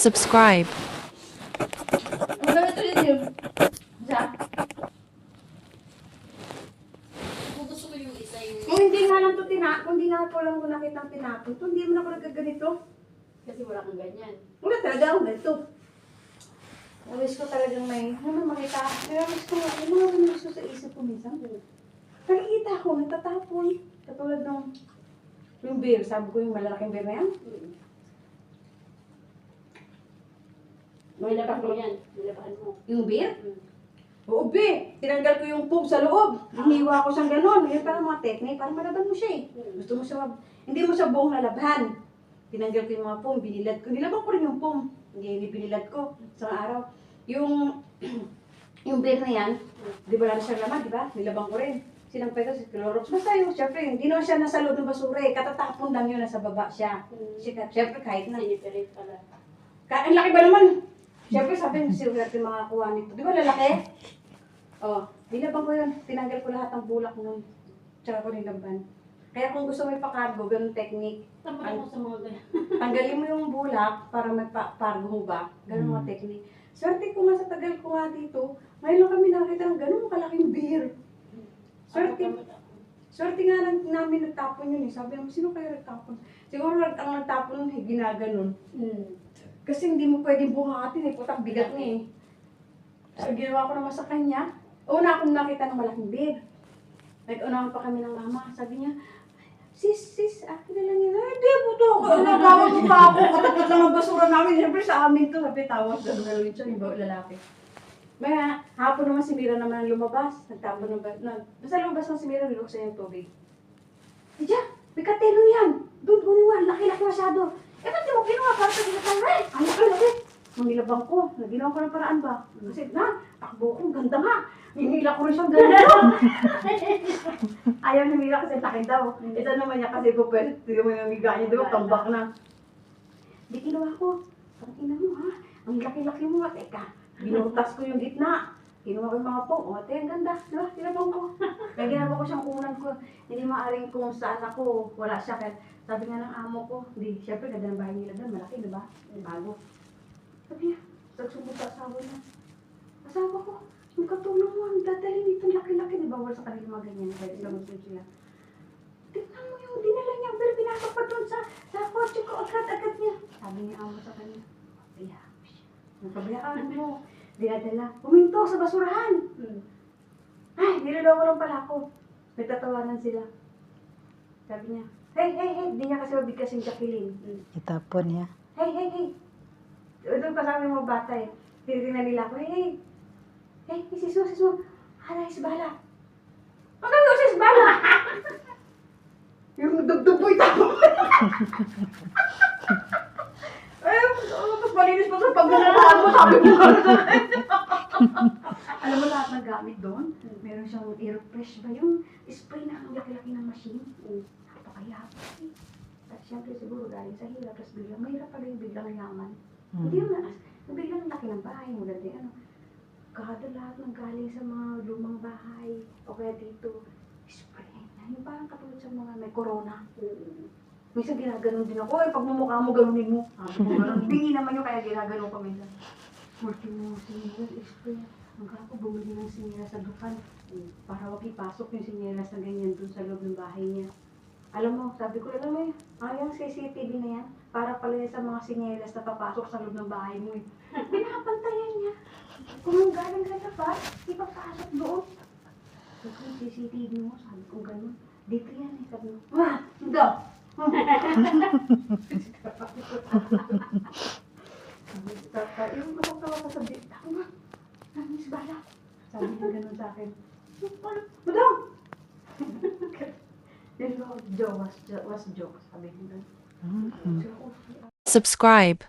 Subscribe. Ang ganito yun yun. Diba? Kung gusto ko yung isa yung... Kung hindi nga lang ito kung hindi nga po lang ko nakita tinapon, ito hindi mo na ako nagkaganito. Kasi wala kang ganyan. Wala talaga ako ganito. Namiss ko talagang may, makita. Namiss ko nga, yung mga namiss ko sa isip ko minsan. Nakikita ko, natatapon. Katulad nung yung beer, sabi ko yung malalaking beer na yan. May labahan mo yan. May labahan mo. Yung beer? Oo, be. Tinanggal ko yung pug sa loob. Hiniwa ko siyang ganon. Yun parang mga technique. Parang malaban mo siya eh. Gusto mo siya, hindi mo siya buong lalabhan. Tinanggal ko yung mga pum, binilad ko. Nilabang ko rin yung pum. Hindi binilad ko sa araw. Yung, yung beer na yan, di ba lang siya laman, di ba? Nilabang ko rin. Sinampay ko sa Clorox. Basta yun, syempre, hindi naman siya nasa loob ng basura eh. Katatapon lang yun, nasa baba siya. Syempre, kahit na. Sinipirit pala. Ang laki ba naman? Siyempre sabi mo siya natin mga kuha nito. Di ba lalaki? Oh, nilabang ko yun. Tinanggal ko lahat ng bulak nun. Tsaka ko nilaban. Kaya kung gusto mo ipakargo, ganun technique. Tama mo sa mga ganyan. Tanggalin mo yung bulak para may pargo mo ba? Ganun mga technique. Swerte ko nga sa tagal ko nga dito. Ngayon kami nakita ng ganun kalaking beer. Swerte nga lang namin nagtapon yun eh. Sabi namin, sino kaya nagtapon? Siguro ang nagtapon nun, ginaganon. Kasi hindi mo pwedeng buhatin eh, putang bigat niya eh. So, ginawa ko naman sa kanya. Una akong nakita ng malaking beer. Nag-unahan pa kami ng mama. Sabi niya, sis, akin na lang yun. Ay, hindi, puto ako. Nagawag mo pa ako. Katapat lang ang basura namin. Siyempre sa amin to. Sabi, tawas. Gano'n siya, yung lalaki. Maya, hapon naman si Mira naman lumabas. Nagtapon ng basta lumabas ng si Mira, niluksan yung tubig. Diyan, may katelo yan. Doon, kunin mo. Laki-laki masyado. Eh, ba't di mo ginawa para sa ginatang rin? Ang laki-laki. Nung nilabang ko, ginawa ko ng paraan ba? Kasi takbo ko, ganda nga. Hinila ko rin siyang ganda. Ayaw ni Mira kasi laki daw. Ito naman niya kasi po pwede, hindi mo yung miga niya, di ba? Tambak na. Di ginawa ko. Parang ina mo ha, ang laki-laki mo. Teka, binutas ko yung gitna. Ginawa ko yung mga pong. O, ate, ang ganda. Di ba? Tinabang ko. Kaya ginagawa ko siyang unan ko. Hindi maaring kung saan ako, wala siya. Kaya sabi nga ng amo ko, hindi, syempre ganda ng bahay nila doon, malaki, di ba? Bago. Sabi niya, nagsumbong sa asawa niya. Asawa ko, yung katulong mo, ang dadalhin itong laki-laki, di ba? Wala sa kanila mga ganyan, kaya sa musun sila. Tignan mo yung dinala niya, pero pinasok pa doon sa kotse ko, agad-agad niya. Sabi niya amo sa kanya, pabayaan mo siya. Pabayaan mo. Dinadala, huminto sa basurahan. Ay, niloloko lang pala ako. Nagtatawanan sila. Sabi niya, hey, di niya kasi mabigkas yung Jacqueline. Itapon niya. Hey. Doon kasama yung mga bata eh. Tinitingnan nila ako, hey, sis mo. Hala, isbala. Ang gawin ko sa isbala? Yung dugdugboy tao. Ay, mas malinis pa sa pagmumukhaan mo, sabi mo ka sa akin. Alam mo lahat ng gamit doon? Meron siyang airfresh ba yung spray na ang laki-laki ng machine? Napakayapos eh. At syempre siguro galing sa hirap, tapos biglang mahirap pala yung biglang yaman. Hindi yung biglang laki ng bahay, maganda yung kada lahat ng galing sa mga lumang bahay, o kaya dito, spray na. Yung parang katulad sa mga may corona. Minsan ginaganon din ako, pag mumukha mo, ganunin mo. Bingi naman yung kaya ginaganon ko minsan. Porque mo, sinilas, spray. Ang kako bumili ng sinilas sa dukan. Para wag ipasok yung sinilas na ganyan dun sa loob ng bahay niya. Alam mo, sabi ko, alam mo yung CCTV na yan, para pala sa mga sinilas na papasok sa loob ng bahay mo eh. Pinapantayan niya. Kung galing ka pa, ipapasok doon. Sabi ko, CCTV mo, sabi ko gano'n. Dito yan eh, sabi ko, hindi. Yung kapag-tawa ko sabi, ako nga, nangis bala. Sabi niya gano'n sa akin, madam! Then Joe was joke, sabi niya gano'n. Subscribe.